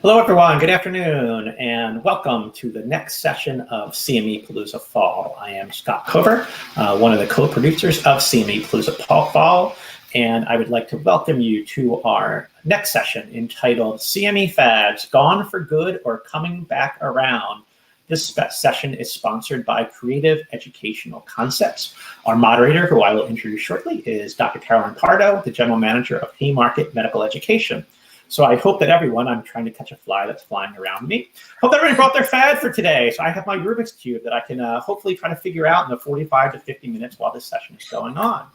Hello, everyone. Good afternoon, and welcome to the next session of CME Palooza Fall. I am Scott Cover, one of the co-producers of CME Palooza Fall, and I would like to welcome you to our next session entitled CME Fads, Gone for Good or Coming Back Around. This session is sponsored by Creative Educational Concepts. Our moderator, who I will introduce shortly, is Dr. Caroline Pardo, the General Manager of Haymarket Medical Education. So I hope that everyone, I'm trying to catch a fly that's flying around me. Hope everyone brought their fad for today. So I have my Rubik's Cube that I can hopefully try to figure out in the 45 to 50 minutes while this session is going on.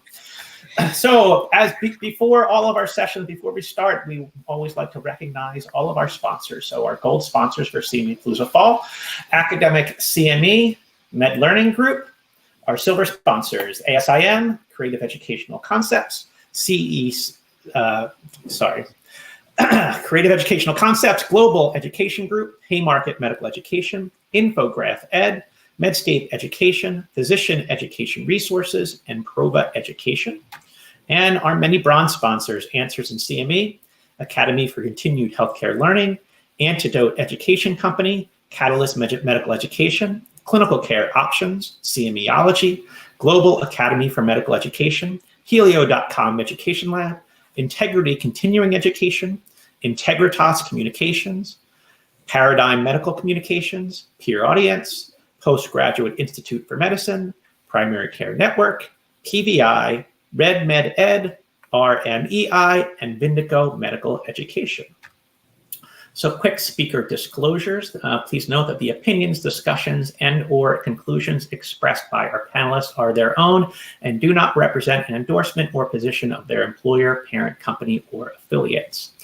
So before all of our sessions, before we start, we always like to recognize all of our sponsors. So our gold sponsors for CME Palooza Fall, Academic CME, Med Learning Group, our silver sponsors, ASIM, Creative Educational Concepts, Creative Educational Concepts, Global Education Group, Haymarket Medical Education, Infograph Ed, Medscape Education, Physician Education Resources, and Prova Education. And our many bronze sponsors, Answers in CME, Academy for Continued Healthcare Learning, Antidote Education Company, Catalyst Medical Education, Clinical Care Options, CMEology, Global Academy for Medical Education, Helio.com Education Lab, Integrity Continuing Education, Integritas Communications, Paradigm Medical Communications, Peer Audience, Postgraduate Institute for Medicine, Primary Care Network, PVI, Red Med Ed, RMEI, and Vindico Medical Education. So quick speaker disclosures. Please note that the opinions, discussions, and/or conclusions expressed by our panelists are their own and do not represent an endorsement or position of their employer, parent company, or affiliates.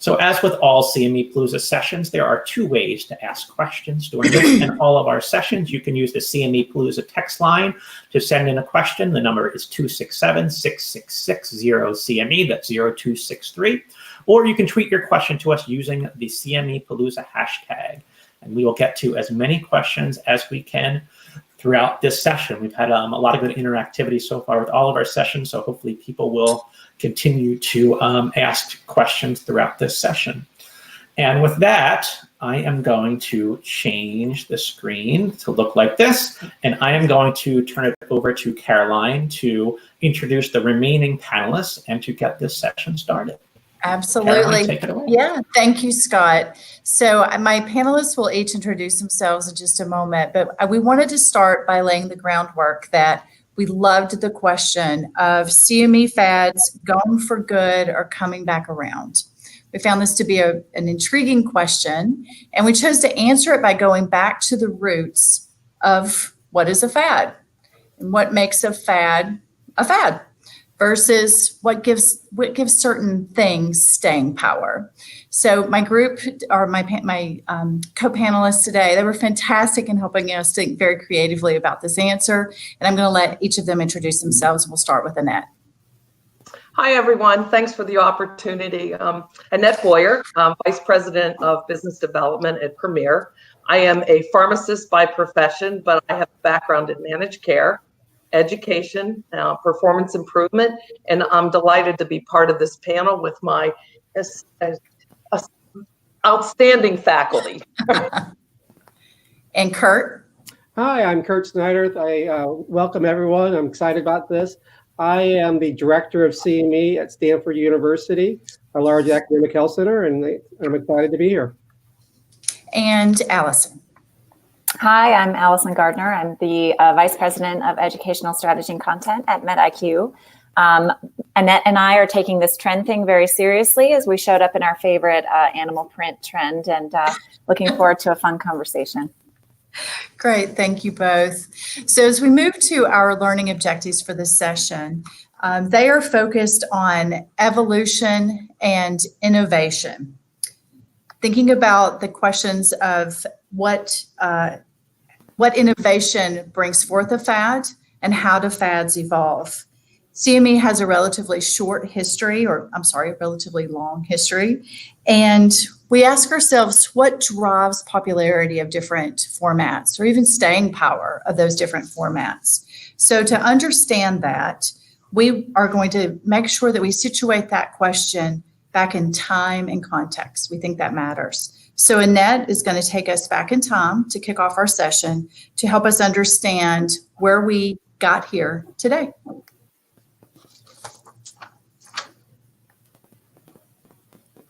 So as with all CME Palooza sessions, there are two ways to ask questions during this and all of our sessions. You can use the CME Palooza text line to send in a question. The number is 267-666-0CME, that's 0263. Or you can tweet your question to us using the CME Palooza hashtag. And we will get to as many questions as we can throughout this session. We've had a lot of good interactivity so far with all of our sessions, so hopefully people will continue to ask questions throughout this session. And with that, I am going to change the screen to look like this, and I am going to turn it over to Caroline to introduce the remaining panelists and to get this session started. Absolutely. Caroline, take it away. Yeah, thank you, Scott. So my panelists will each introduce themselves in just a moment, but we wanted to start by laying the groundwork that we loved the question of CME fads gone for good or coming back around. We found this to be an intriguing question, and we chose to answer it by going back to the roots of what is a fad and what makes a fad versus what gives certain things staying power. So my group, or my co-panelists today, they were fantastic in helping us think very creatively about this answer. And I'm going to let each of them introduce themselves. We'll start with Annette. Hi, everyone. Thanks for the opportunity. Annette Boyer, Vice President of Business Development at Premier. I am a pharmacist by profession, but I have a background in managed care, education, performance improvement, and I'm delighted to be part of this panel with my outstanding faculty. And Kurt? Hi, I'm Kurt Snyder. I welcome everyone. I'm excited about this. I am the director of CME at Stanford University, a large academic health center, and I'm excited to be here. And Alison? Hi, I'm Alison Gardner. I'm the Vice President of Educational Strategy and Content at MedIQ. Annette and I are taking this trend thing very seriously as we showed up in our favorite animal print trend, and looking forward to a fun conversation. Great, thank you both. So as we move to our learning objectives for this session, they are focused on evolution and innovation. Thinking about the questions of what innovation brings forth a fad and how do fads evolve. CME has a relatively relatively long history. And we ask ourselves, what drives popularity of different formats or even staying power of those different formats? So to understand that, we are going to make sure that we situate that question back in time and context. We think that matters. So Annette is going to take us back in time to kick off our session to help us understand where we got here today.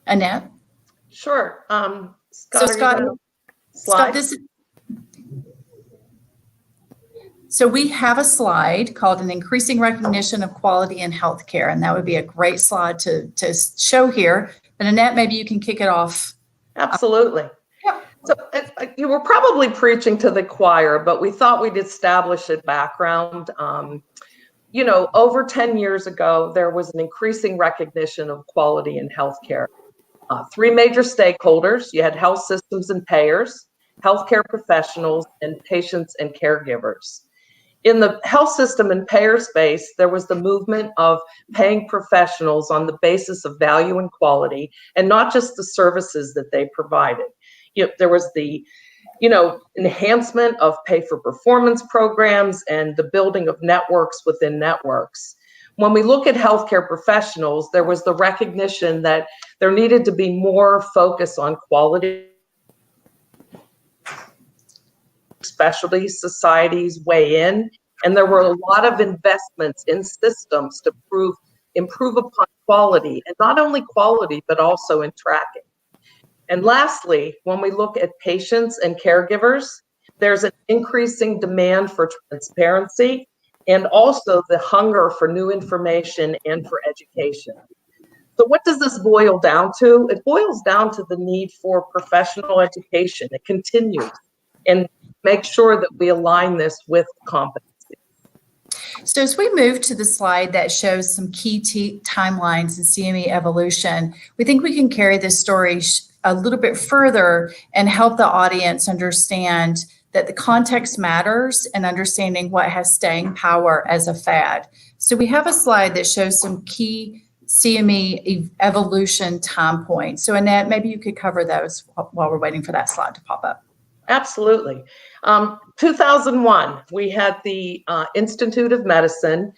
Annette? Sure. So Scott, so we have a slide called an increasing recognition of quality in healthcare, and that would be a great slide to show here. But Annette, maybe you can kick it off. Absolutely. Yeah. So you were probably preaching to the choir, but we thought we'd establish a background. Over 10 years ago, there was an increasing recognition of quality in healthcare. Three major stakeholders: you had health systems and payers, healthcare professionals, and patients and caregivers. In the health system and payer space, there was the movement of paying professionals on the basis of value and quality, and not just the services that they provided. There was the enhancement of pay-for-performance programs and the building of networks within networks. When we look at healthcare professionals, there was the recognition that there needed to be more focus on quality. Specialty societies weigh in, and there were a lot of investments in systems to improve upon quality, and not only quality, but also in tracking. And lastly, when we look at patients and caregivers, there's an increasing demand for transparency and also the hunger for new information and for education. So what does this boil down to? It boils down to the need for professional education. It continues, and make sure that we align this with competency. So as we move to the slide that shows some key timelines in CME evolution, we think we can carry this story a little bit further and help the audience understand that the context matters and understanding what has staying power as a fad. So we have a slide that shows some key CME evolution time points. So Annette, maybe you could cover those while we're waiting for that slide to pop up. Absolutely. 2001, we had the Institute of Medicine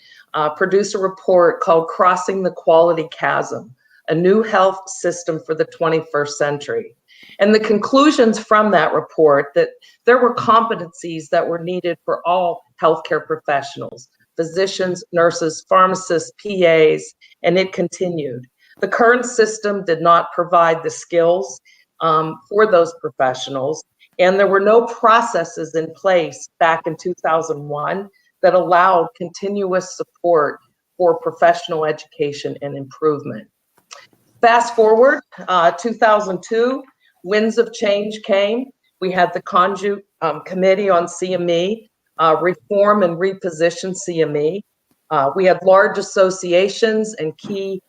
produce a report called Crossing the Quality Chasm, a new health system for the 21st century. And the conclusions from that report that there were competencies that were needed for all healthcare professionals, physicians, nurses, pharmacists, PAs, and it continued. The current system did not provide the skills for those professionals, and there were no processes in place back in 2001 that allowed continuous support for professional education and improvement. Fast forward, 2002, winds of change came. We had the Conjunct Committee on CME, reform and reposition CME. We had large associations and key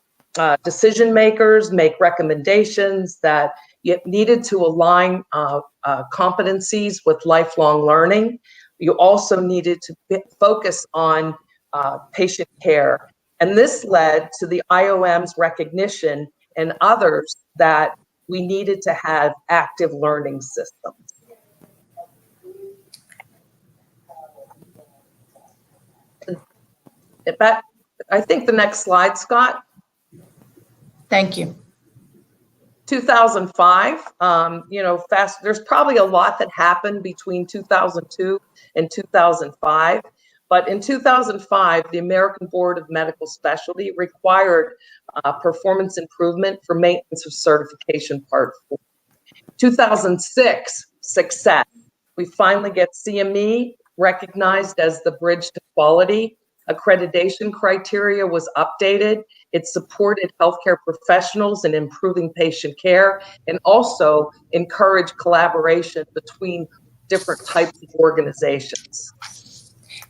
decision makers make recommendations that it needed to align competencies with lifelong learning. You also needed to focus on patient care. And this led to the IOM's recognition and others that we needed to have active learning systems. I think the next slide, Scott. Thank you. 2005, there's probably a lot that happened between 2002 and 2005. But in 2005, the American Board of Medical Specialty required performance improvement for maintenance of certification part 4. 2006, success. We finally get CME recognized as the bridge to quality. Accreditation criteria was updated. It supported healthcare professionals in improving patient care and also encouraged collaboration between different types of organizations.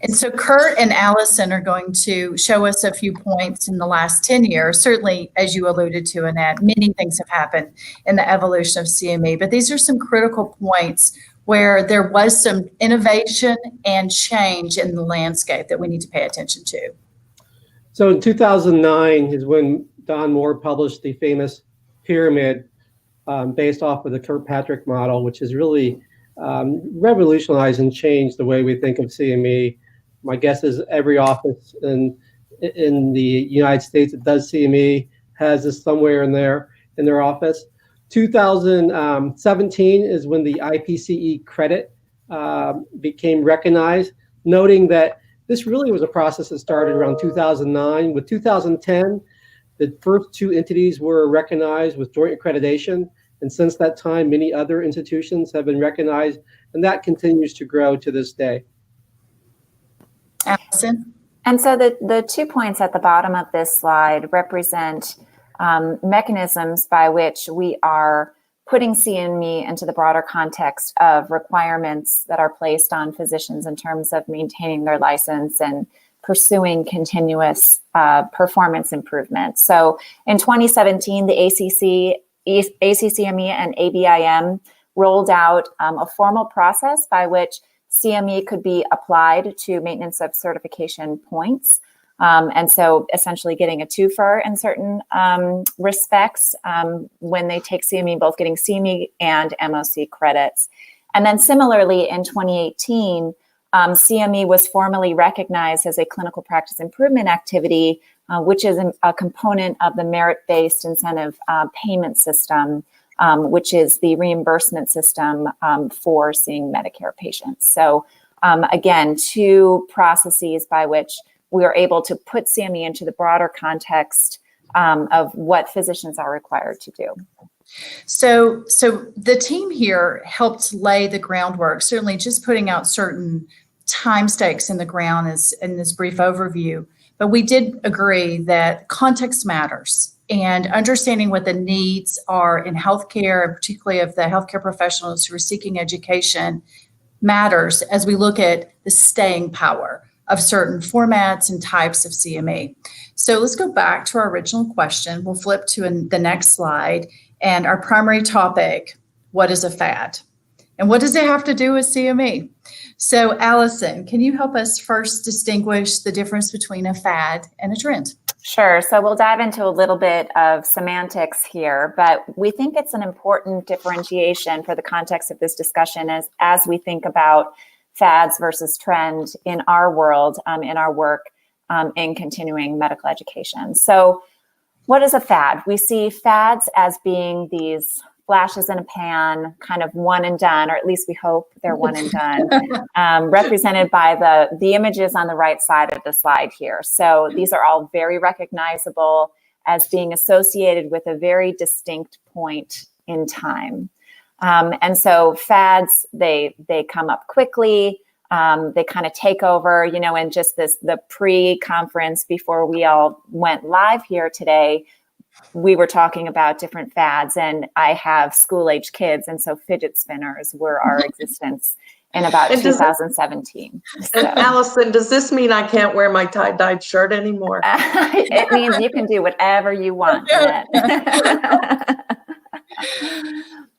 And so Kurt and Alison are going to show us a few points in the last 10 years. Certainly, as you alluded to, Annette, many things have happened in the evolution of CME, but these are some critical points where there was some innovation and change in the landscape that we need to pay attention to. So in 2009 is when Don Moore published the famous pyramid based off of the Kirkpatrick model, which has really revolutionized and changed the way we think of CME. My guess is every office in the United States that does CME has this somewhere in their office. 2017 is when the IPCE credit became recognized, noting that this really was a process that started around 2009. With 2010, the first two entities were recognized with joint accreditation. And since that time, many other institutions have been recognized, and that continues to grow to this day. Alison? And so the 2 points at the bottom of this slide represent mechanisms by which we are putting CME into the broader context of requirements that are placed on physicians in terms of maintaining their license and pursuing continuous performance improvement. So in 2017, the ACCME and ABIM rolled out a formal process by which CME could be applied to maintenance of certification points. And so essentially getting a twofer in certain respects when they take CME, both getting CME and MOC credits. And then similarly in 2018, CME was formally recognized as a clinical practice improvement activity, which is a component of the merit-based incentive payment system, which is the reimbursement system for seeing Medicare patients. So again, two processes by which we are able to put CME into the broader context of what physicians are required to do. So the team here helped lay the groundwork, certainly just putting out certain time stakes in the ground in this brief overview. But we did agree that context matters, and understanding what the needs are in healthcare, and particularly of the healthcare professionals who are seeking education, matters as we look at the staying power of certain formats and types of CME. So let's go back to our original question. We'll flip to the next slide. And our primary topic, what is a fad? And what does it have to do with CME? So Alison, can you help us first distinguish the difference between a fad and a trend? Sure. So we'll dive into a little bit of semantics here, but we think it's an important differentiation for the context of this discussion as we think about fads versus trend in our world, in our work in continuing medical education. So what is a fad? We see fads as being these flashes in a pan, kind of one and done, or at least we hope they're one and done, represented by the images on the right side of the slide here. So these are all very recognizable as being associated with a very distinct point in time. And so fads, they come up quickly. They kind of take over, and just the pre-conference before we all went live here today, we were talking about different fads, and I have school-age kids, and so fidget spinners were our existence in about 2017. And Alison, does this mean I can't wear my tie-dyed shirt anymore? It means you can do whatever you want.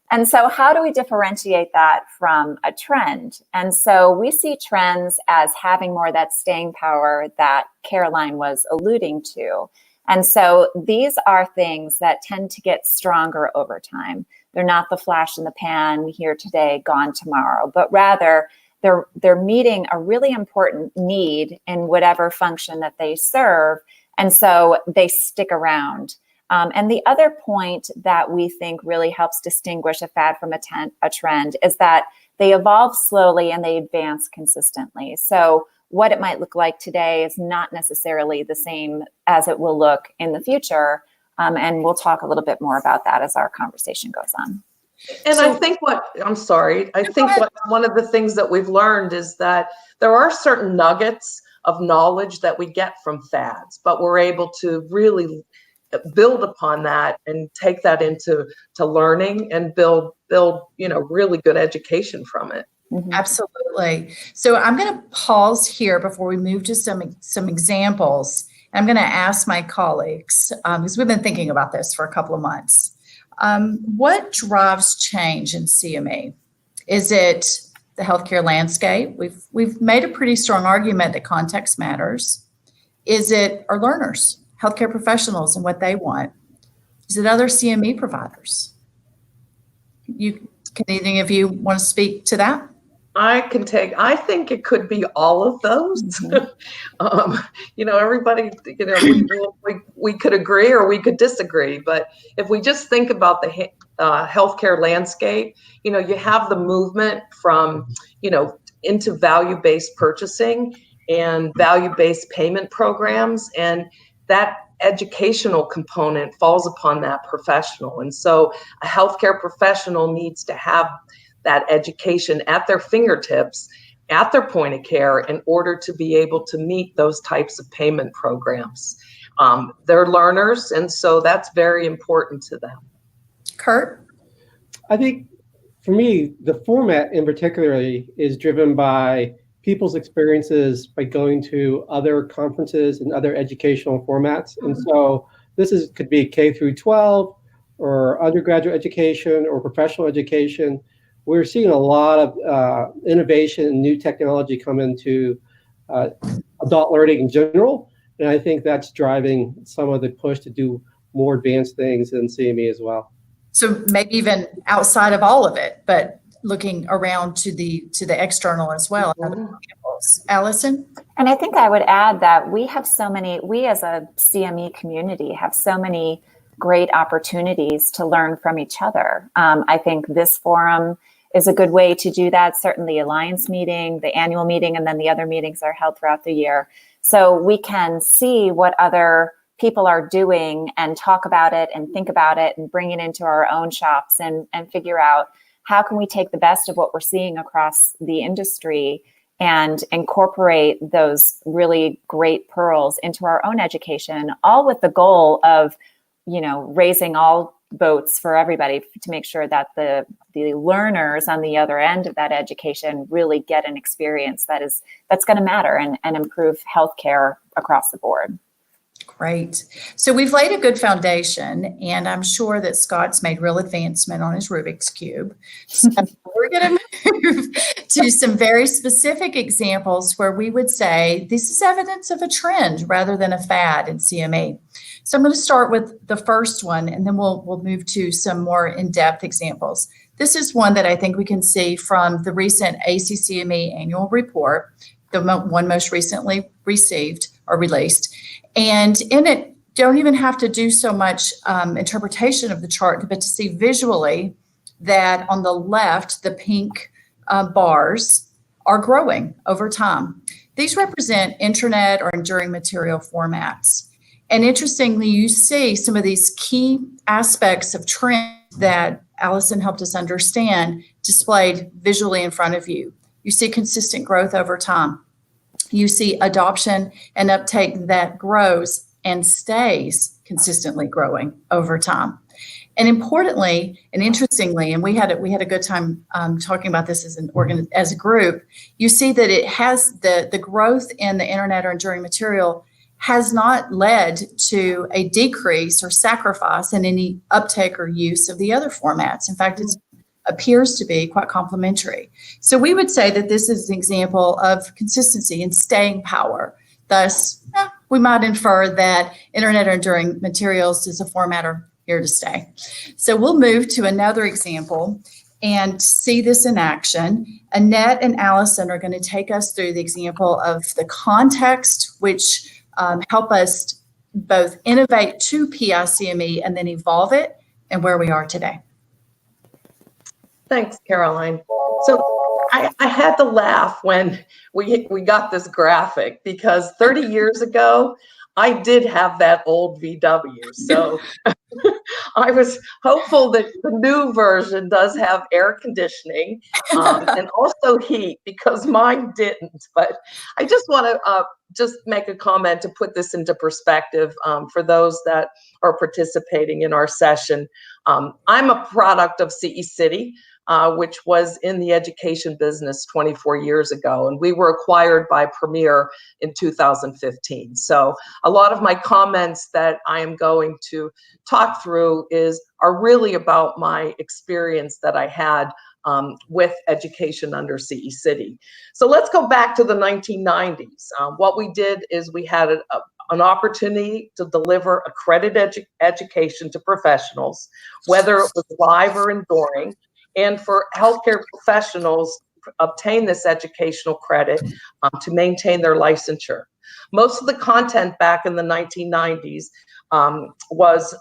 And so how do we differentiate that from a trend? And so we see trends as having more of that staying power that Caroline was alluding to. And so these are things that tend to get stronger over time. They're not the flash in the pan, here today, gone tomorrow, but rather they're meeting a really important need in whatever function that they serve. And so they stick around. And the other point that we think really helps distinguish a fad from a trend is that they evolve slowly and they advance consistently. So what it might look like today is not necessarily the same as it will look in the future. And we'll talk a little bit more about that as our conversation goes on. And I think what one of the things that we've learned is that there are certain nuggets of knowledge that we get from fads, but we're able to really build upon that and take that into learning and build really good education from it. Mm-hmm. Absolutely. So I'm going to pause here before we move to some examples. I'm going to ask my colleagues, because we've been thinking about this for a couple of months. What drives change in CME? Is it the healthcare landscape? We've made a pretty strong argument that context matters. Is it our learners, healthcare professionals, and what they want? Is it other CME providers? Can any of you want to speak to that? I think it could be all of those. Everybody, we could agree or we could disagree, but if we just think about the healthcare landscape, you have the movement from, into value-based purchasing and value-based payment programs, and that educational component falls upon that professional. And so a healthcare professional needs to have that education at their fingertips, at their point of care, in order to be able to meet those types of payment programs. They're learners, and so that's very important to them. Kurt? I think for me, the format in particularly is driven by people's experiences by going to other conferences and other educational formats. And so could be K through 12 or undergraduate education or professional education. We're seeing a lot of innovation and new technology come into adult learning in general. And I think that's driving some of the push to do more advanced things in CME as well. So maybe even outside of all of it, but looking around to the external as well. Alison? And I think I would add that we as a CME community have so many great opportunities to learn from each other. I think this forum is a good way to do that. Certainly Alliance meeting, the annual meeting, and then the other meetings are held throughout the year. So we can see what other people are doing and talk about it and think about it and bring it into our own shops and figure out how can we take the best of what we're seeing across the industry and incorporate those really great pearls into our own education, all with the goal of, raising all boats for everybody to make sure that the learners on the other end of that education really get an experience that's going to matter and improve healthcare across the board. Great. So we've laid a good foundation, and I'm sure that Scott's made real advancement on his Rubik's Cube. So we're going to move to some very specific examples where we would say this is evidence of a trend rather than a fad in CME. So I'm going to start with the first one, and then we'll move to some more in-depth examples. This is one that I think we can see from the recent ACCME annual report, the one most recently received or released. And in it, don't even have to do so much interpretation of the chart, but to see visually that on the left, the pink bars are growing over time. These represent intranet or enduring material formats. And interestingly, you see some of these key aspects of trend that Alison helped us understand displayed visually in front of you. You see consistent growth over time. You see adoption and uptake that grows and stays consistently growing over time. And importantly and interestingly, and we had a good time talking about this as a group, you see that it has the growth in the internet or enduring material has not led to a decrease or sacrifice in any uptake or use of the other formats. In fact, it appears to be quite complementary. So we would say that this is an example of consistency and staying power. Thus, we might infer that internet or enduring materials as a format are here to stay. So we'll move to another example and see this in action. Annette and Alison are going to take us through the example of the context, which help us both innovate to PICME and then evolve it and where we are today. Thanks, Caroline. So I had to laugh when we got this graphic because 30 years ago, I did have that old VW. So I was hopeful that the new version does have air conditioning and also heat because mine didn't. But I just want to just make a comment to put this into perspective for those that are participating in our session. I'm a product of CE City, which was in the education business 24 years ago, and we were acquired by Premier in 2015. So a lot of my comments that I am going to talk through are really about my experience that I had with education under CE City. So let's go back to the 1990s. What we did is we had an opportunity to deliver accredited education to professionals, whether it was live or enduring, and for healthcare professionals obtain this educational credit to maintain their licensure. Most of the content back in the 1990s was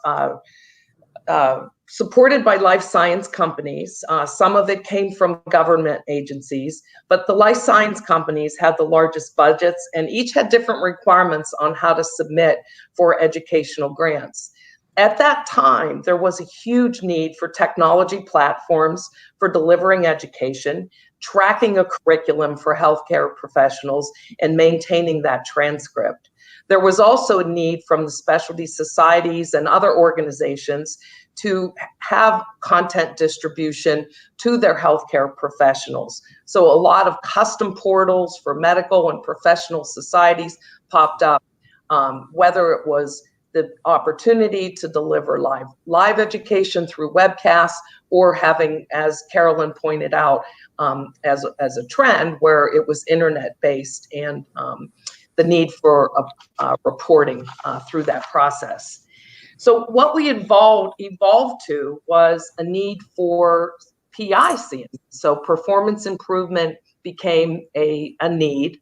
supported by life science companies. Some of it came from government agencies, but the life science companies had the largest budgets, and each had different requirements on how to submit for educational grants. At that time, there was a huge need for technology platforms for delivering education, tracking a curriculum for healthcare professionals, and maintaining that transcript. There was also a need from the specialty societies and other organizations to have content distribution to their healthcare professionals. So a lot of custom portals for medical and professional societies popped up, whether it was the opportunity to deliver live education through webcasts, or having, as Carolyn pointed out, as a trend where it was internet-based, and the need for reporting through that process. So what we evolved to was a need for PIC. So performance improvement became a need.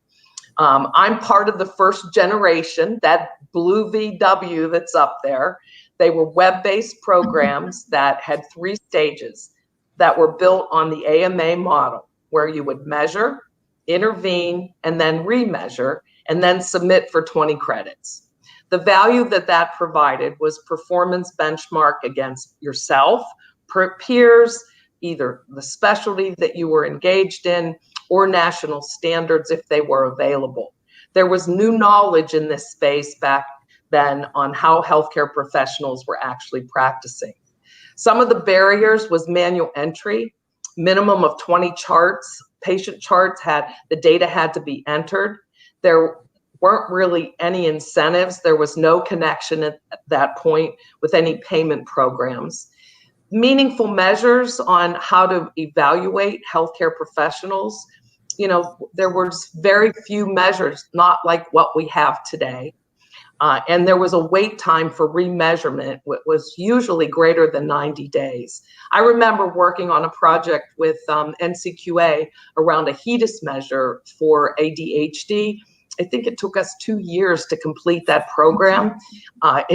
I'm part of the first generation, that blue VW that's up there. They were web-based programs that had 3 stages that were built on the AMA model, where you would measure, intervene, and then remeasure, and then submit for 20 credits. The value that provided was performance benchmark against yourself, peers, either the specialty that you were engaged in, or national standards if they were available. There was new knowledge in this space back then on how healthcare professionals were actually practicing. Some of the barriers was manual entry, minimum of 20 charts. Patient charts the data had to be entered. There weren't really any incentives. There was no connection at that point with any payment programs. Meaningful measures on how to evaluate healthcare professionals. There was very few measures, not like what we have today. And there was a wait time for remeasurement, which was usually greater than 90 days. I remember working on a project with NCQA around a HEDIS measure for ADHD. I think it took us 2 years to complete that program.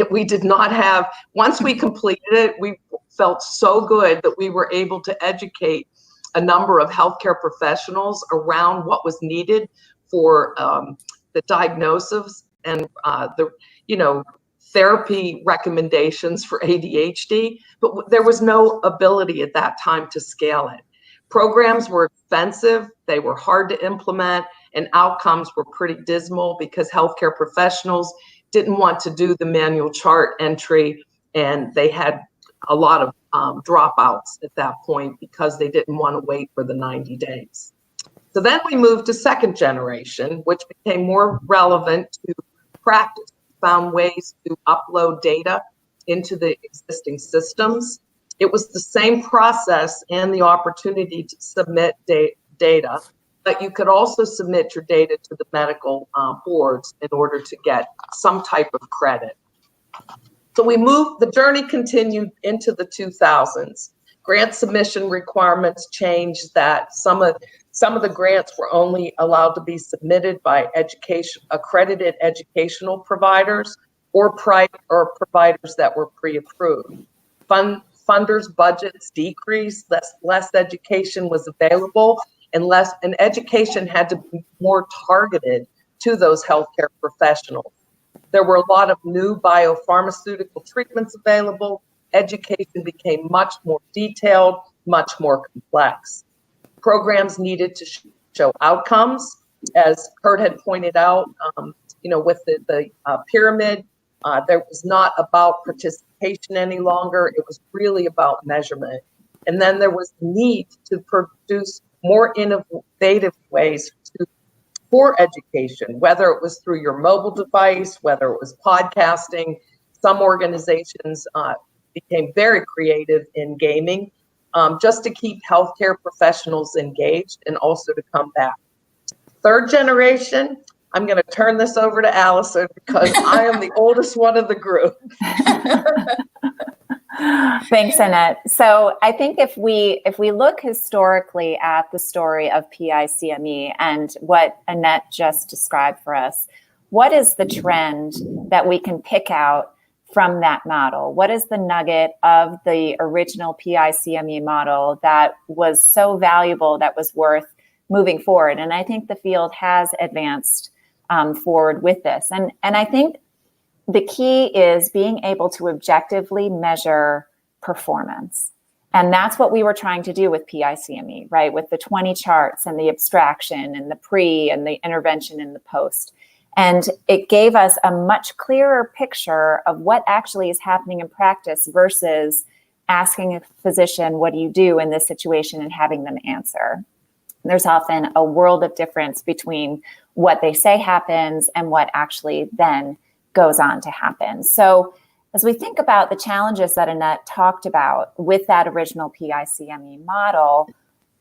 We did not have, once we completed it, we felt so good that we were able to educate a number of healthcare professionals around what was needed for the diagnosis and therapy recommendations for ADHD, but there was no ability at that time to scale it. Programs were expensive, they were hard to implement, and outcomes were pretty dismal because healthcare professionals didn't want to do the manual chart entry, and they had a lot of dropouts at that point because they didn't want to wait for the 90 days. So then we moved to second generation, which became more relevant to practice. Found ways to upload data into the existing systems. It was the same process and the opportunity to submit data, but you could also submit your data to the medical boards in order to get some type of credit. So the journey continued into the 2000s. Grant submission requirements changed, that some of the grants were only allowed to be submitted by accredited educational providers or providers that were pre-approved. Funders' budgets decreased, less education was available, and education had to be more targeted to those healthcare professionals. There were a lot of new biopharmaceutical treatments available. Education became much more detailed, much more complex. Programs needed to show outcomes, as Kurt had pointed out. With the pyramid, there was not about participation any longer. It was really about measurement. And then there was need to produce more innovative ways for education, whether it was through your mobile device, whether it was podcasting. Some organizations became very creative in gaming, just to keep healthcare professionals engaged and also to come back. Third generation, I'm going to turn this over to Alison because I am the oldest one of the group. Thanks, Annette. So I think if we look historically at the story of PICME and what Annette just described for us, what is the trend that we can pick out from that model? What is the nugget of the original PICME model that was so valuable, that was worth moving forward? And I think the field has advanced forward with this. And I think the key is being able to objectively measure performance. And that's what we were trying to do with PICME, right? With the 20 charts and the abstraction and the pre and the intervention and the post. And it gave us a much clearer picture of what actually is happening in practice versus asking a physician, what do you do in this situation, and having them answer. There's often a world of difference between what they say happens and what actually then goes on to happen. So as we think about the challenges that Annette talked about with that original PICME model,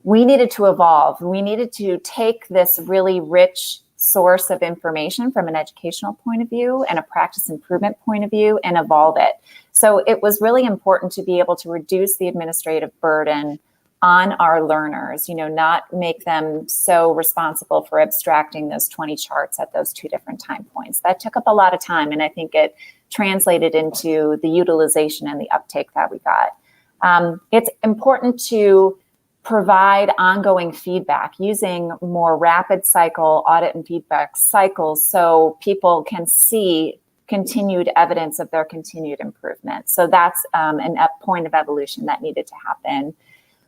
we needed to evolve. We needed to take this really rich source of information from an educational point of view and a practice improvement point of view and evolve it. So it was really important to be able to reduce the administrative burden on our learners, not make them so responsible for abstracting those 20 charts at those two different time points. That took up a lot of time, and I think it translated into the utilization and the uptake that we got. It's important to provide ongoing feedback using more rapid cycle audit and feedback cycles so people can see continued evidence of their continued improvement. So that's a point of evolution that needed to happen.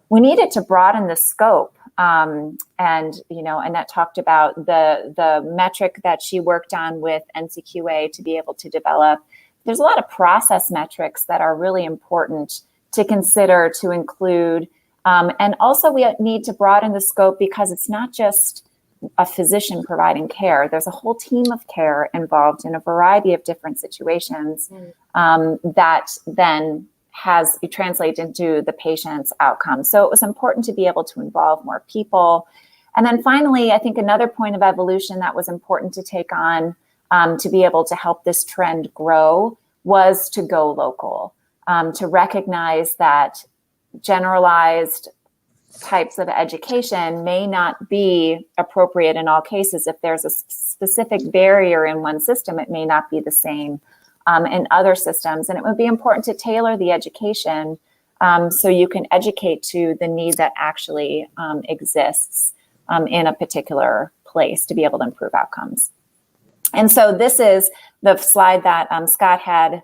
We needed to broaden the scope. And, Annette talked about the metric that she worked on with NCQA to be able to develop. There's a lot of process metrics that are really important to consider, to include. And also we need to broaden the scope because it's not just a physician providing care. There's a whole team of care involved in a variety of different situations that then translate into the patient's outcome. So it was important to be able to involve more people. And then finally, I think another point of evolution that was important to take on to be able to help this trend grow was to go local, to recognize that generalized types of education may not be appropriate in all cases. If there's a specific barrier in one system, it may not be the same in other systems. And it would be important to tailor the education so you can educate to the need that actually exists in a particular place to be able to improve outcomes. And so this is the slide that Scott had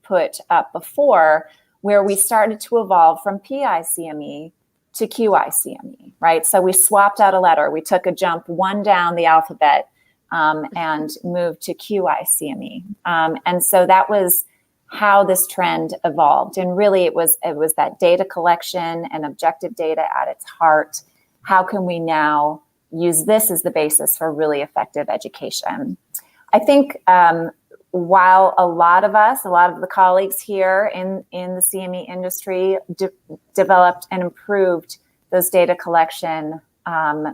put up before, where we started to evolve from PICME to QICME, right? So we swapped out a letter. We took a jump one down the alphabet and moved to QICME. And so that was how this trend evolved. And really it was that data collection and objective data at its heart. How can we now use this as the basis for really effective education? I think while a lot of the colleagues here in the CME industry developed and improved those data collection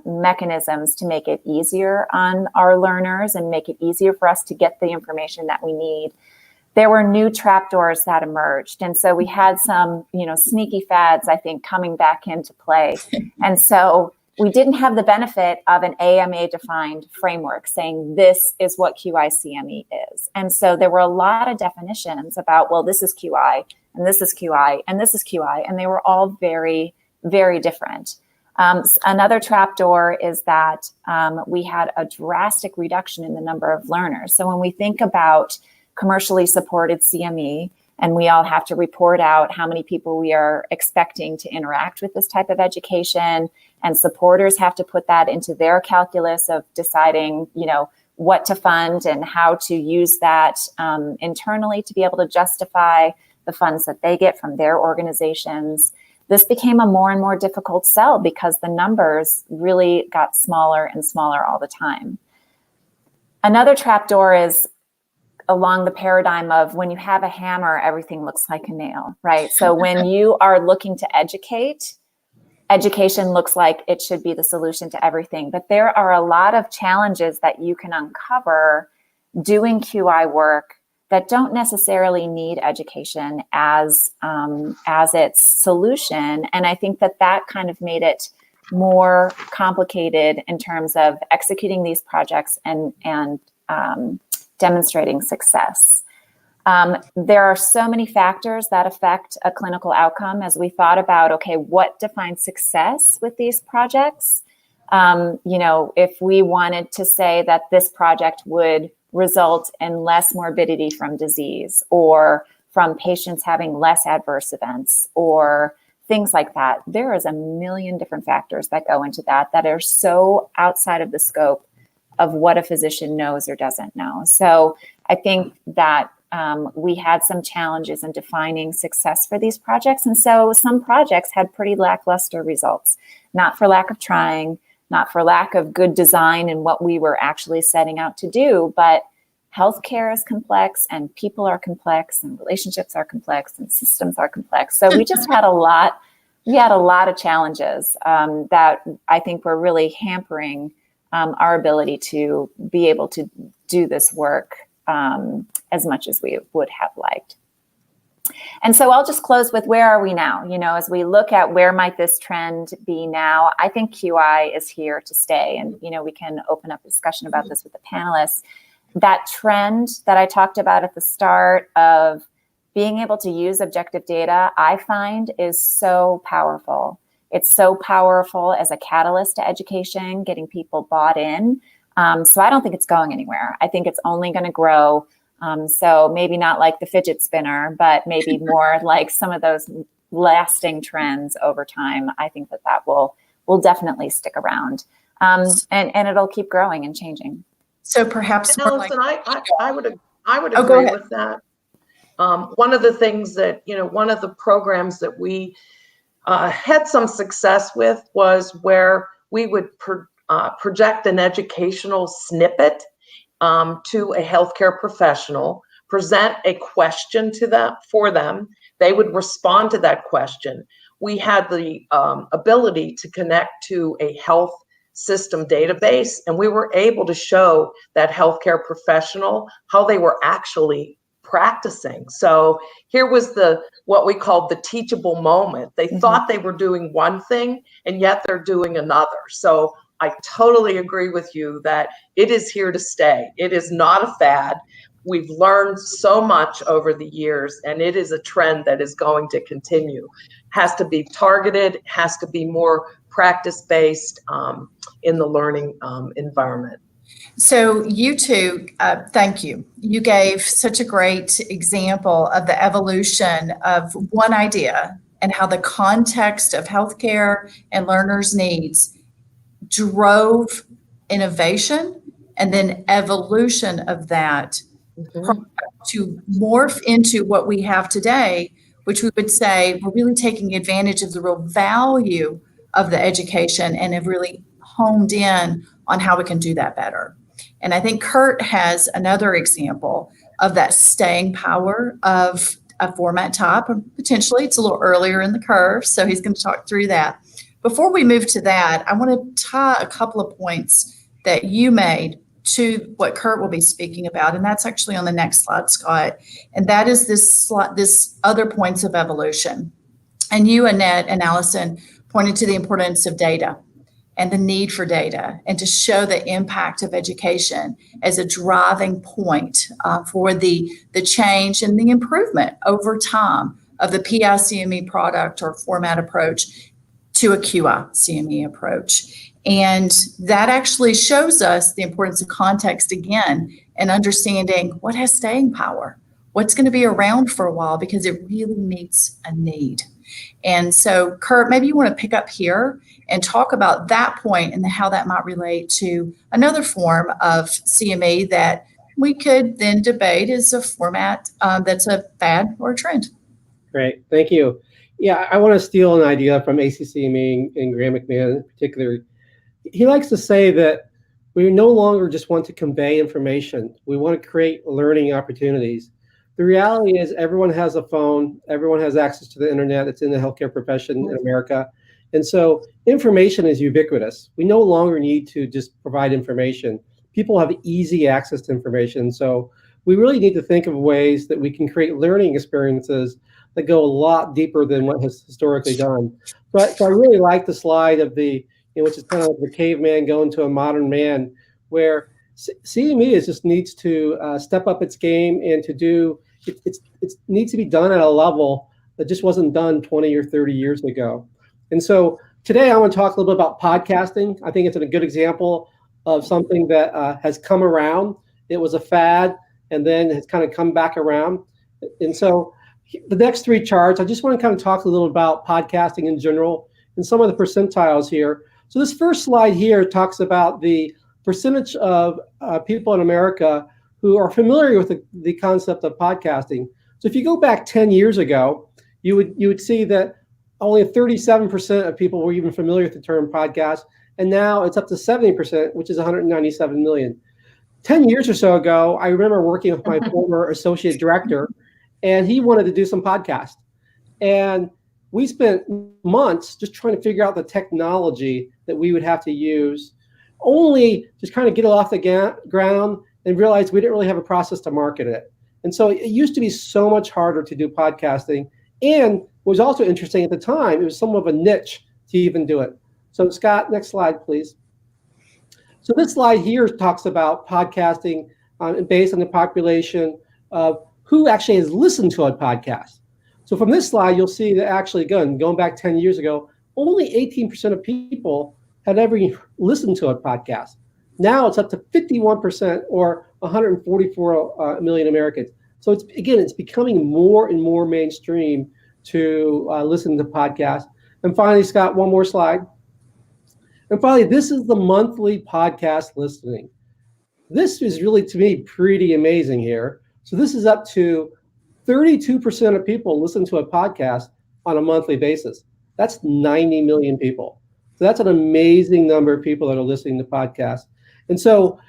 mechanisms to make it easier on our learners and make it easier for us to get the information that we need, there were new trapdoors that emerged. And so we had some, sneaky fads, I think, coming back into play. And so we didn't have the benefit of an AMA-defined framework saying this is what QICME is. And so there were a lot of definitions about, well, this is QI, and this is QI, and this is QI, and they were all very, very different. Another trapdoor is that we had a drastic reduction in the number of learners. So when we think about commercially supported CME, and we all have to report out how many people we are expecting to interact with this type of education, and supporters have to put that into their calculus of deciding, what to fund and how to use that internally to be able to justify the funds that they get from their organizations. This became a more and more difficult sell because the numbers really got smaller and smaller all the time. Another trapdoor is along the paradigm of when you have a hammer, everything looks like a nail, right? So when you are looking to educate, education looks like it should be the solution to everything. But there are a lot of challenges that you can uncover doing QI work that don't necessarily need education as its solution. And I think that kind of made it more complicated in terms of executing these projects and demonstrating success. There are so many factors that affect a clinical outcome. As we thought about, okay, what defines success with these projects? If we wanted to say that this project would result in less morbidity from disease, or from patients having less adverse events, or things like that, there is a million different factors that go into that are so outside of the scope of what a physician knows or doesn't know. So I think that we had some challenges in defining success for these projects. And so some projects had pretty lackluster results, not for lack of trying, not for lack of good design and what we were actually setting out to do, but healthcare is complex, and people are complex, and relationships are complex, and systems are complex. So we just had a lot of challenges that I think were really hampering our ability to be able to do this work as much as we would have liked. And so I'll just close with, where are we now? As we look at where might this trend be now, I think QI is here to stay. And, we can open up discussion about this with the panelists. That trend that I talked about at the start of being able to use objective data, I find is so powerful. It's so powerful as a catalyst to education, getting people bought in. So I don't think it's going anywhere. I think it's only going to grow. So maybe not like the fidget spinner, but maybe more like some of those lasting trends over time. I think that will definitely stick around, and it'll keep growing and changing. So perhaps, Alison, I would go agree ahead. with that. One of the things that, one of the programs that we had some success with was where we would project an educational snippet to a healthcare professional, present a question to them for them. They would respond to that question. We had the ability to connect to a health system database, and we were able to show that healthcare professional how they were actually practicing. So here was what we called the teachable moment. They thought they were doing one thing, and yet they're doing another. So I totally agree with you that it is here to stay. It is not a fad. We've learned so much over the years, and it is a trend that is going to continue. Has to be targeted, has to be more practice-based in the learning environment. So you two, thank you. You gave such a great example of the evolution of one idea and how the context of healthcare and learners' needs drove innovation and then evolution of that to morph into what we have today, which we would say we're really taking advantage of the real value of the education and have really honed in on how we can do that better. And I think Kurt has another example of that staying power of a format type. Potentially it's a little earlier in the curve, so he's going to talk through that. Before we move to that, I want to tie a couple of points that you made to what Kurt will be speaking about, and that's actually on the next slide, Scott. And that is this other points of evolution. And you, Annette and Alison, pointed to the importance of data and the need for data, and to show the impact of education as a driving point for the change and the improvement over time of the PI-CME product or format approach to a QI-CME approach. And that actually shows us the importance of context again, and understanding what has staying power, what's going to be around for a while, because it really meets a need. And so, Kurt, maybe you want to pick up here and talk about that point and how that might relate to another form of CME that we could then debate is a format that's a fad or a trend. Great, thank you. Yeah, I want to steal an idea from ACCME and Graham McMahon in particular. He likes to say that we no longer just want to convey information. We want to create learning opportunities. The reality is everyone has a phone. Everyone has access to the internet. It's in the healthcare profession in America. And so information is ubiquitous. We no longer need to just provide information. People have easy access to information. So we really need to think of ways that we can create learning experiences that go a lot deeper than what has historically done. So I really like the slide of the, which is kind of like the caveman going to a modern man, where CME just needs to step up its game and to do, it needs to be done at a level that just wasn't done 20 or 30 years ago. And so today I want to talk a little bit about podcasting. I think it's a good example of something that has come around. It was a fad and then has kind of come back around. And so the next three charts, I just want to kind of talk a little about podcasting in general and some of the percentiles here. So this first slide here talks about the percentage of people in America who are familiar with the concept of podcasting. So if you go back 10 years ago, you would see that only 37% of people were even familiar with the term podcast, and now it's up to 70%, which is 197 million. 10 years or so ago, I remember working with my former associate director, and he wanted to do some podcasts. And we spent months just trying to figure out the technology that we would have to use, only just kind of get it off the ground and realize we didn't really have a process to market it. And so it used to be so much harder to do podcasting. And what was also interesting at the time, it was somewhat of a niche to even do it. So Scott, next slide, please. So this slide here talks about podcasting based on the population of who actually has listened to a podcast. So from this slide, you'll see that actually, going back 10 years ago, only 18% of people had ever listened to a podcast. Now it's up to 51%, or 144 million Americans. So it's becoming more and more mainstream to listen to podcasts. And finally, Scott, one more slide. And finally, this is the monthly podcast listening. This is really, to me, pretty amazing here. So this is up to 32% of people listen to a podcast on a monthly basis. That's 90 million people. So that's an amazing number of people that are listening to podcasts. And so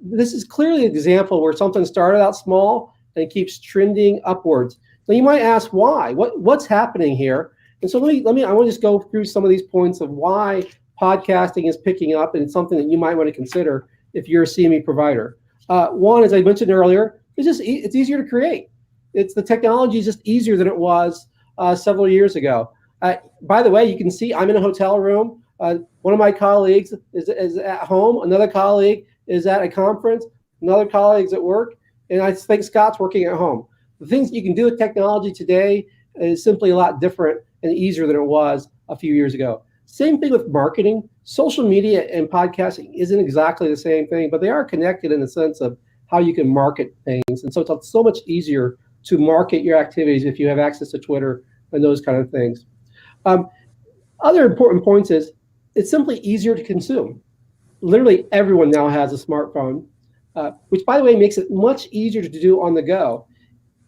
this is clearly an example where something started out small and it keeps trending upwards. Now you might ask why? What's happening here? And so I want to just go through some of these points of why podcasting is picking up, and it's something that you might want to consider if you're a CME provider. One, as I mentioned earlier, it's easier to create. The technology is just easier than it was several years ago. By the way, you can see I'm in a hotel room. One of my colleagues is at home. Another colleague is at a conference. Another colleague's at work. And I think Scott's working at home. The things you can do with technology today is simply a lot different and easier than it was a few years ago. Same thing with marketing. Social media and podcasting isn't exactly the same thing, but they are connected in the sense of how you can market things. And so it's so much easier to market your activities if you have access to Twitter and those kind of things. Other important points is it's simply easier to consume. Literally everyone now has a smartphone, which, by the way, makes it much easier to do on the go.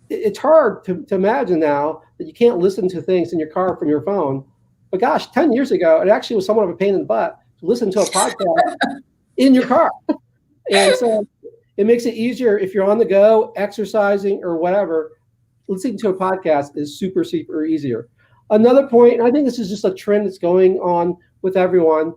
It's hard to imagine now that you can't listen to things in your car from your phone. But gosh, 10 years ago, it actually was somewhat of a pain in the butt to listen to a podcast in your car. And so it makes it easier if you're on the go, exercising or whatever. Listening to a podcast is super, super easier. Another point, and I think this is just a trend that's going on with everyone,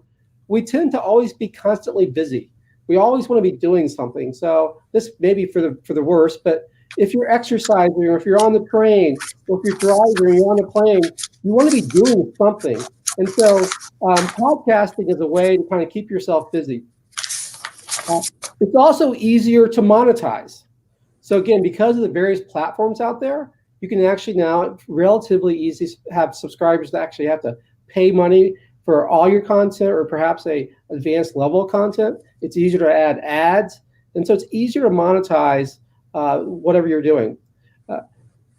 we tend to always be constantly busy. We always want to be doing something. So this may be for the worse, but if you're exercising, or if you're on the train, or if you're driving, or you're on a plane, you want to be doing something. And so podcasting is a way to kind of keep yourself busy. It's also easier to monetize. So again, because of the various platforms out there, you can actually now relatively easy have subscribers that actually have to pay money for all your content, or perhaps a advanced level of content. It's easier to add ads. And so it's easier to monetize whatever you're doing.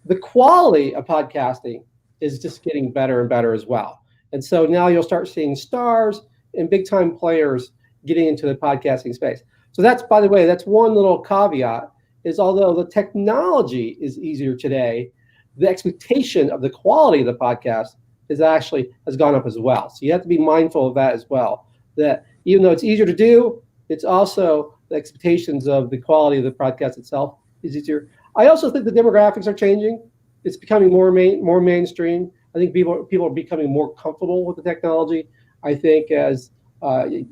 The quality of podcasting is just getting better and better as well. And so now you'll start seeing stars and big time players getting into the podcasting space. So that's, by the way, that's one little caveat, is although the technology is easier today, the expectation of the quality of the podcast has gone up as well. So you have to be mindful of that as well, that even though it's easier to do, it's also the expectations of the quality of the podcast itself is easier. I also think the demographics are changing. It's becoming more mainstream. I think people are becoming more comfortable with the technology. I think as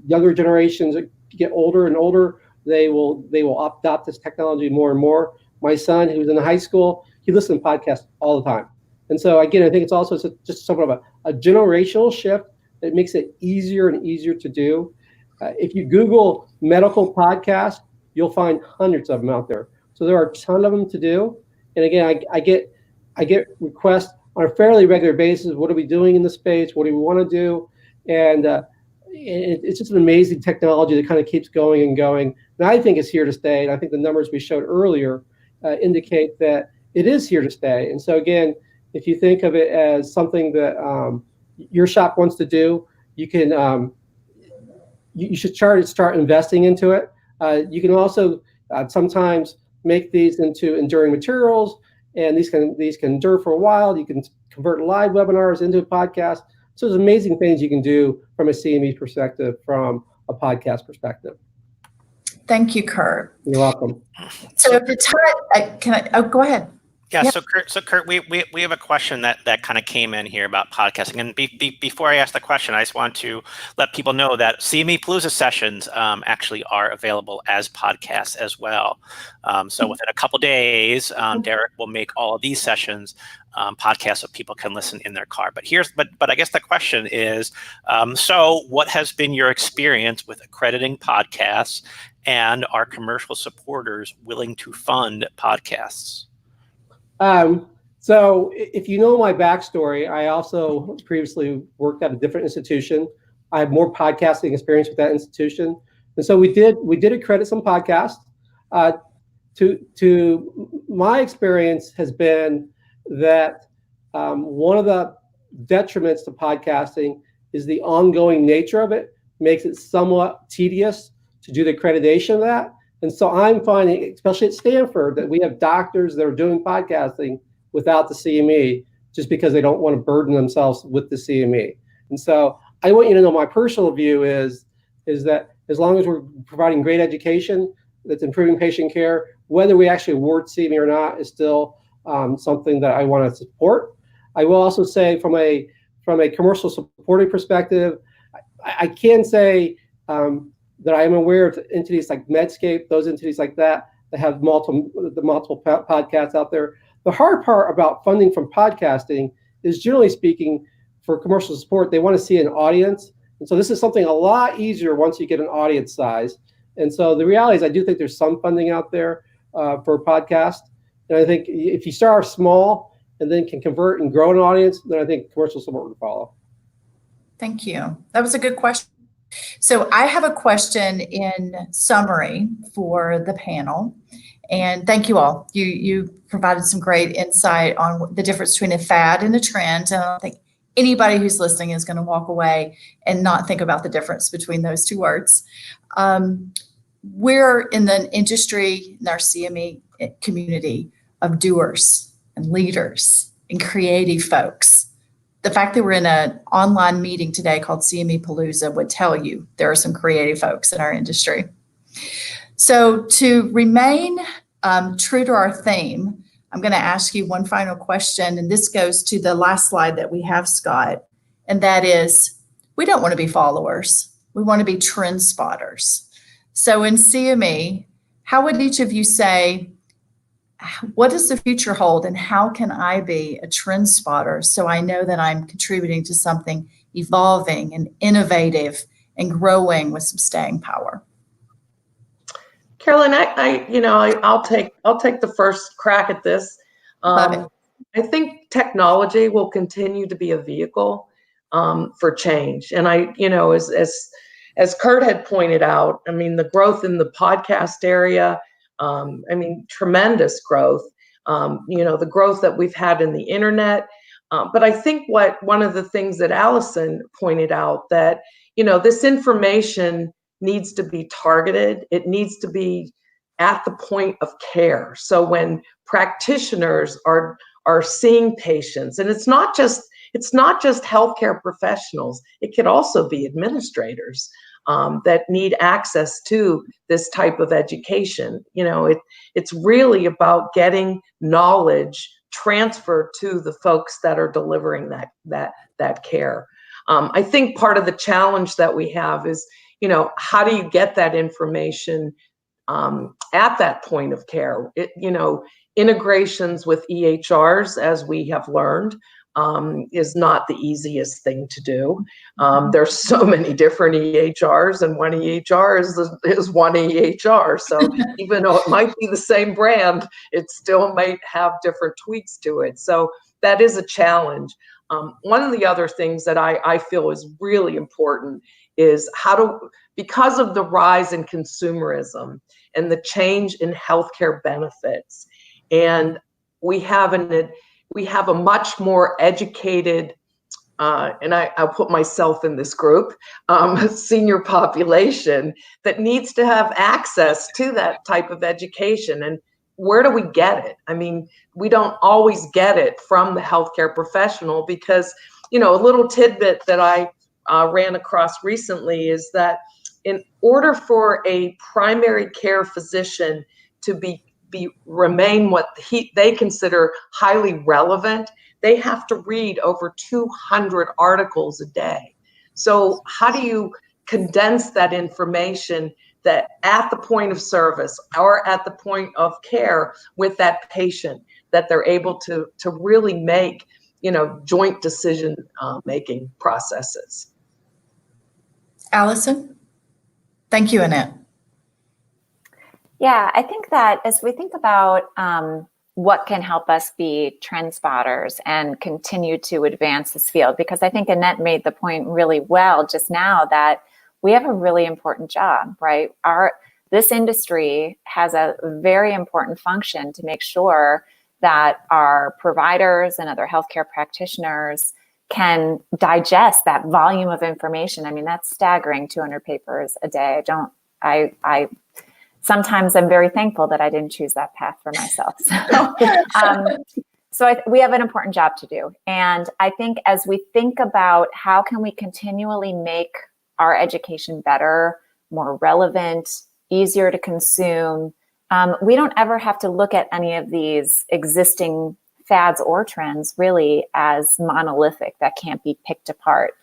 younger generations get older and older, they will adopt this technology more and more. My son, who's in high school, he listens to podcasts all the time. And so again, I think it's also just somewhat of a generational shift that makes it easier and easier to do. If you Google medical podcast, you'll find hundreds of them out there. So there are a ton of them to do. And again, I get requests on a fairly regular basis. What are we doing in the space? What do we want to do? And it's just an amazing technology that kind of keeps going and going. And I think it's here to stay. And I think the numbers we showed earlier indicate that it is here to stay. And so again, if you think of it as something that your shop wants to do, you can you should start investing into it. You can also sometimes make these into enduring materials, and these can endure for a while. You can convert live webinars into a podcast. So there's amazing things you can do from a CME perspective, from a podcast perspective. Thank you, Kurt. You're welcome. So at the time, go ahead. Yeah, Yep. so Kurt, we have a question that kind of came in here about podcasting, and before I ask the question, I just want to let people know that CME Palooza sessions actually are available as podcasts as well. So within a couple days, Derek will make all of these sessions podcasts so people can listen in their car. But I guess the question is, so what has been your experience with accrediting podcasts, and are commercial supporters willing to fund podcasts? So if you know my backstory, I also previously worked at a different institution. I have more podcasting experience with that institution. And so we did accredit some podcasts. To my experience has been that one of the detriments to podcasting is the ongoing nature of it makes it somewhat tedious to do the accreditation of that. And so I'm finding, especially at Stanford, that we have doctors that are doing podcasting without the CME just because they don't want to burden themselves with the CME. And so I want you to know my personal view is that as long as we're providing great education that's improving patient care, whether we actually award CME or not is still something that I want to support. I will also say from a commercial supporting perspective, I can say that I am aware of entities like Medscape, those entities like that have multiple podcasts out there. The hard part about funding from podcasting is, generally speaking, for commercial support, they want to see an audience. And so this is something a lot easier once you get an audience size. And so the reality is I do think there's some funding out there for a podcast. And I think if you start small and then can convert and grow an audience, then I think commercial support would follow. Thank you. That was a good question. So I have a question in summary for the panel, and thank you all. You provided some great insight on the difference between a fad and a trend, and I don't think anybody who's listening is going to walk away and not think about the difference between those two words. We're in the industry, in our CME community, of doers and leaders and creative folks. The fact that we're in an online meeting today called CME Palooza would tell you there are some creative folks in our industry. So to remain true to our theme, I'm going to ask you one final question, and this goes to the last slide that we have, Scott, and that is, we don't want to be followers. We want to be trend spotters. So in CME, how would each of you say, what does the future hold, and how can I be a trend spotter so I know that I'm contributing to something evolving and innovative and growing with some staying power? Carolyn, I'll take the first crack at this. I think technology will continue to be a vehicle for change, and as Kurt had pointed out, I mean, the growth in the podcast area. Tremendous growth, the growth that we've had in the internet. But I think one of the things that Alison pointed out that, this information needs to be targeted. It needs to be at the point of care. So when practitioners are seeing patients, and it's not just healthcare professionals, it could also be administrators that need access to this type of education. It's really about getting knowledge transferred to the folks that are delivering that care. I think part of the challenge that we have is, how do you get that information at that point of care. Integrations with EHRs, as we have learned, is not the easiest thing to do. There's so many different EHRs, and one EHR is one EHR. So even though it might be the same brand, it still might have different tweaks to it. So that is a challenge. One of the other things that I feel is really important is because of the rise in consumerism and the change in healthcare benefits, and we have a much more educated, and I'll put myself in this group, senior population that needs to have access to that type of education. And where do we get it? I mean, we don't always get it from the healthcare professional, because, a little tidbit that I ran across recently is that in order for a primary care physician to remain what they consider highly relevant, they have to read over 200 articles a day. So how do you condense that information that at the point of service or at the point of care with that patient, that they're able to really make, joint decision making processes? Alison? Thank you, Annette. Yeah, I think that as we think about what can help us be trend spotters and continue to advance this field, because I think Annette made the point really well just now that we have a really important job, right? This industry has a very important function to make sure that our providers and other healthcare practitioners can digest that volume of information. I mean, that's staggering, 200 papers a day. Sometimes I'm very thankful that I didn't choose that path for myself. So we have an important job to do. And I think as we think about how can we continually make our education better, more relevant, easier to consume, we don't ever have to look at any of these existing fads or trends really as monolithic that can't be picked apart.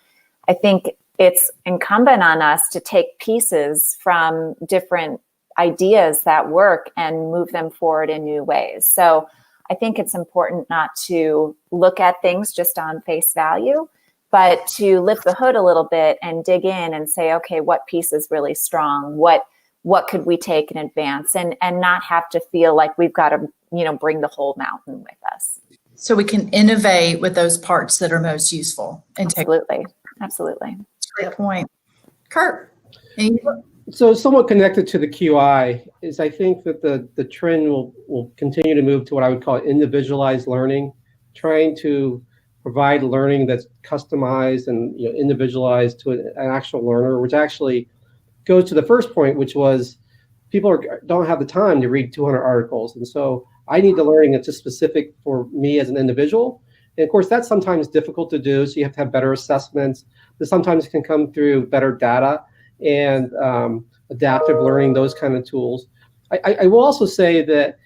I think it's incumbent on us to take pieces from different ideas that work and move them forward in new ways. So I think it's important not to look at things just on face value, but to lift the hood a little bit and dig in and say, okay, what piece is really strong? What could we take in advance, and not have to feel like we've got to, bring the whole mountain with us. So we can innovate with those parts that are most useful. And Absolutely. That's a great point. Kurt? So somewhat connected to the QI is, I think that the trend will continue to move to what I would call individualized learning, trying to provide learning that's customized and individualized to an actual learner, which actually goes to the first point, which was people don't have the time to read 200 articles. And so I need the learning that's just specific for me as an individual. And of course, that's sometimes difficult to do. So you have to have better assessments. This sometimes can come through better data and adaptive learning, those kind of tools. I will also say that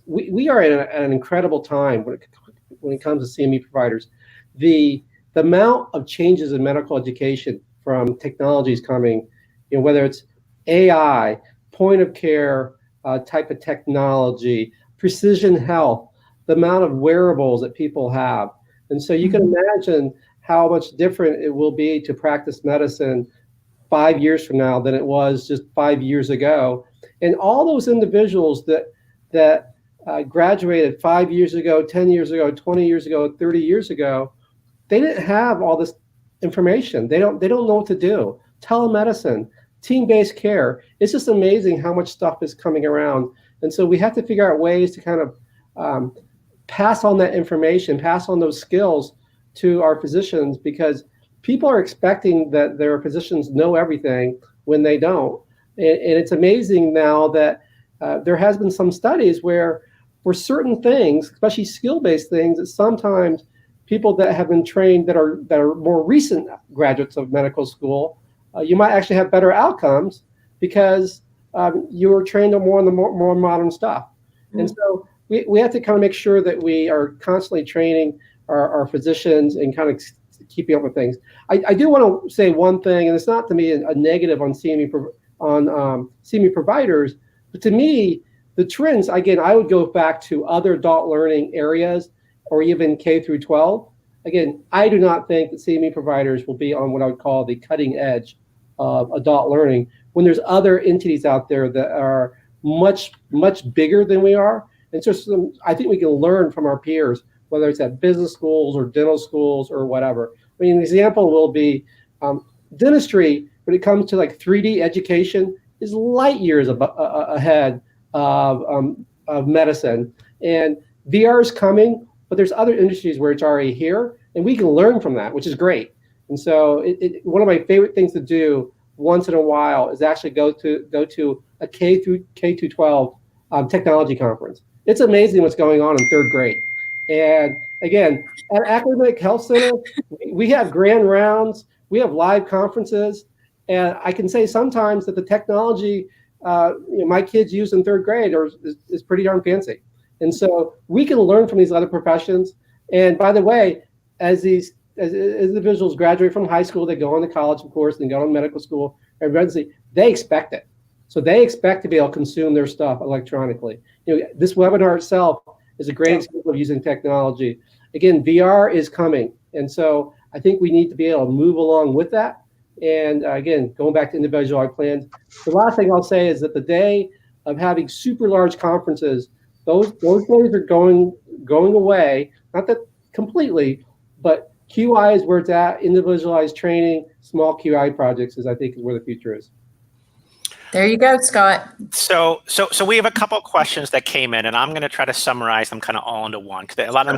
we are at an incredible time when it comes to CME providers. The amount of changes in medical education from technologies coming, whether it's AI, point of care type of technology, precision health, the amount of wearables that people have. And so you can imagine how much different it will be to practice medicine 5 years from now than it was just 5 years ago. And all those individuals that graduated 5 years ago, 10 years ago, 20 years ago, 30 years ago, they didn't have all this information. They don't know what to do. Telemedicine, team-based care. It's just amazing how much stuff is coming around. And so we have to figure out ways to kind of pass on that information, pass on those skills to our physicians, because people are expecting that their physicians know everything when they don't. And it's amazing now that there has been some studies where for certain things, especially skill-based things, that sometimes people that have been trained that are more recent graduates of medical school, you might actually have better outcomes because you were trained on more modern stuff. Mm-hmm. And so we have to kind of make sure that we are constantly training our physicians and kind of keeping up with things. I do want to say one thing, and it's not to me a negative on CME CME providers, But to me, the trends, again, I would go back to other adult learning areas or even K through 12. Again, I do not think that CME providers will be on what I would call the cutting edge of adult learning when there's other entities out there that are much, much bigger than we are. And so I think we can learn from our peers, whether it's at business schools or dental schools or whatever. I mean, an example will be dentistry, when it comes to like 3D education, is light years ahead of medicine. And VR is coming, but there's other industries where it's already here, and we can learn from that, which is great. And so one of my favorite things to do once in a while is actually go to a K through 12 technology conference. It's amazing what's going on in third grade. And again, at Academic Health Center, we have grand rounds, we have live conferences, and I can say sometimes that the technology my kids use in third grade is pretty darn fancy. And so we can learn from these other professions. And by the way, as individuals graduate from high school, they go on to college, of course, and go on to medical school and residency, they expect it. So they expect to be able to consume their stuff electronically. This webinar itself is a great example of using technology. Again, VR is coming. And so I think we need to be able to move along with that. And again, going back to individualized plans, the last thing I'll say is that the day of having super large conferences, those days are going away. Not that completely, but QI is where it's at. Individualized training, small QI projects is where the future is. There you go, Scott. So we have a couple of questions that came in, and I'm going to try to summarize them kind of all into one, because a lot of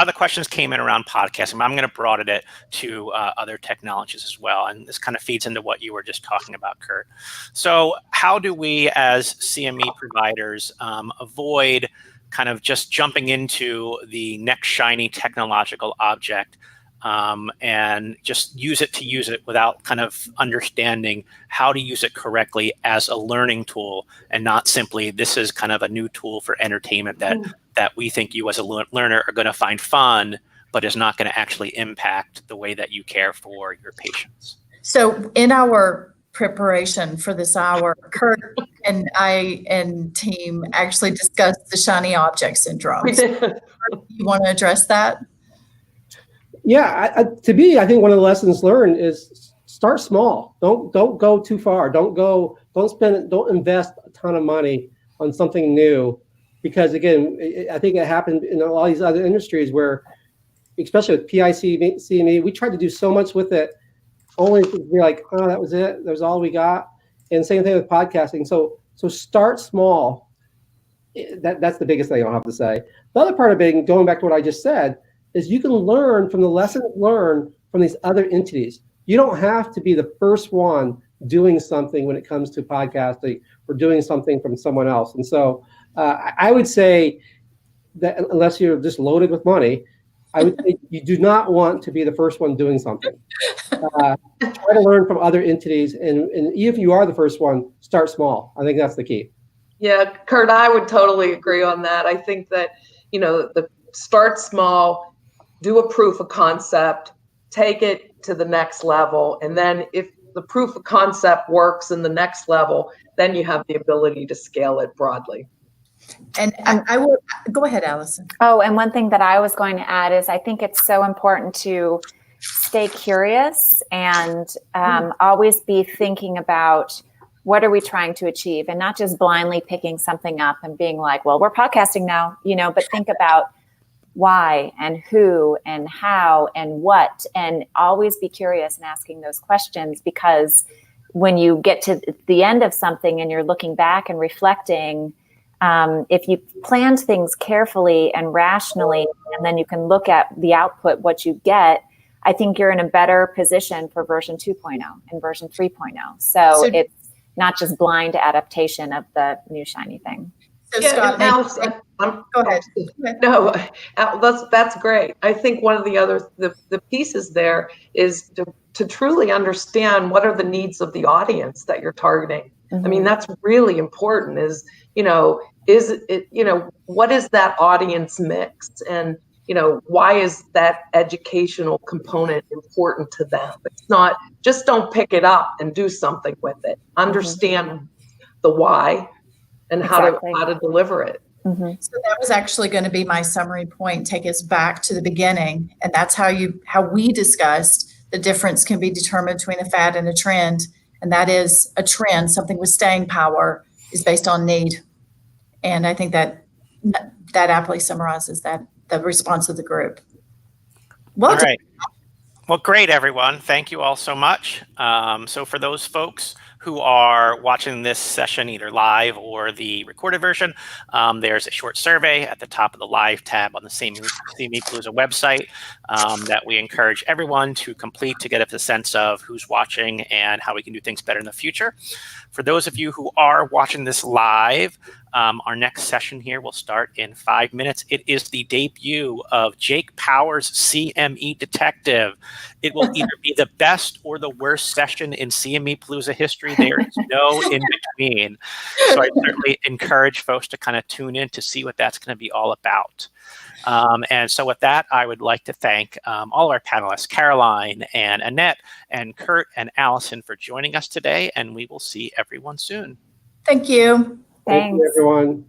the questions came in around podcasting, but I'm going to broaden it to other technologies as well, and this kind of feeds into what you were just talking about, Kurt. So how do we, as CME providers, avoid kind of just jumping into the next shiny technological object and just use it without kind of understanding how to use it correctly as a learning tool, and not simply this is kind of a new tool for entertainment that we think you as a learner are going to find fun, but is not going to actually impact the way that you care for your patients. So in our preparation for this hour, Kurt and I and team actually discussed the shiny object syndrome. You want to address that? Yeah, to me, I think one of the lessons learned is start small. Don't go too far. Don't invest a ton of money on something new, because again, I think it happened in a lot of these other industries where, especially with PIC, CME, we tried to do so much with it, only to be like, oh, that was it. That was all we got. And same thing with podcasting. So start small. That's the biggest thing I'll have to say. The other part of it, going back to what I just said, is you can learn from the lessons learned from these other entities. You don't have to be the first one doing something when it comes to podcasting or doing something from someone else. And so I would say that unless you're just loaded with money, I would say you do not want to be the first one doing something. Try to learn from other entities. And even if you are the first one, start small. I think that's the key. Yeah, Kurt, I would totally agree on that. I think that, the start small, do a proof of concept, take it to the next level. And then if the proof of concept works in the next level, then you have the ability to scale it broadly. And I will go ahead, Alison. Oh, and one thing that I was going to add is I think it's so important to stay curious and always be thinking about what are we trying to achieve, and not just blindly picking something up and being like, well, we're podcasting now, but think about why and who and how and what, and always be curious and asking those questions, because when you get to the end of something and you're looking back and reflecting, if you planned things carefully and rationally, and then you can look at the output, what you get, I think you're in a better position for version 2.0 and version 3.0. So it's not just blind adaptation of the new shiny thing. So Scott, go ahead. No, that's great. I think one of the pieces there is to truly understand what are the needs of the audience that you're targeting. Mm-hmm. I mean, that's really important. What is that audience mix, and why is that educational component important to them? It's not just don't pick it up and do something with it. Understand the why. and Exactly. how to deliver it. Mm-hmm. So that was actually going to be my summary point, take us back to the beginning. And that's how we discussed the difference can be determined between a fad and a trend. And that is a trend, something with staying power, is based on need. And I think that aptly summarizes the response of the group. Well All right. Well, great, everyone. Thank you all so much. So for those folks who are watching this session either live or the recorded version, there's a short survey at the top of the live tab on the CME Palooza website that we encourage everyone to complete to get a sense of who's watching and how we can do things better in the future. For those of you who are watching this live, our next session here will start in 5 minutes. It is the debut of Jake Powers' CME Detective. It will either be the best or the worst session in CME Palooza history. There is no in between. So I certainly encourage folks to kind of tune in to see what that's going to be all about. And so with that, I would like to thank all of our panelists, Caroline and Annette and Kurt and Allison, for joining us today. And we will see everyone soon. Thank you. Thank you, everyone.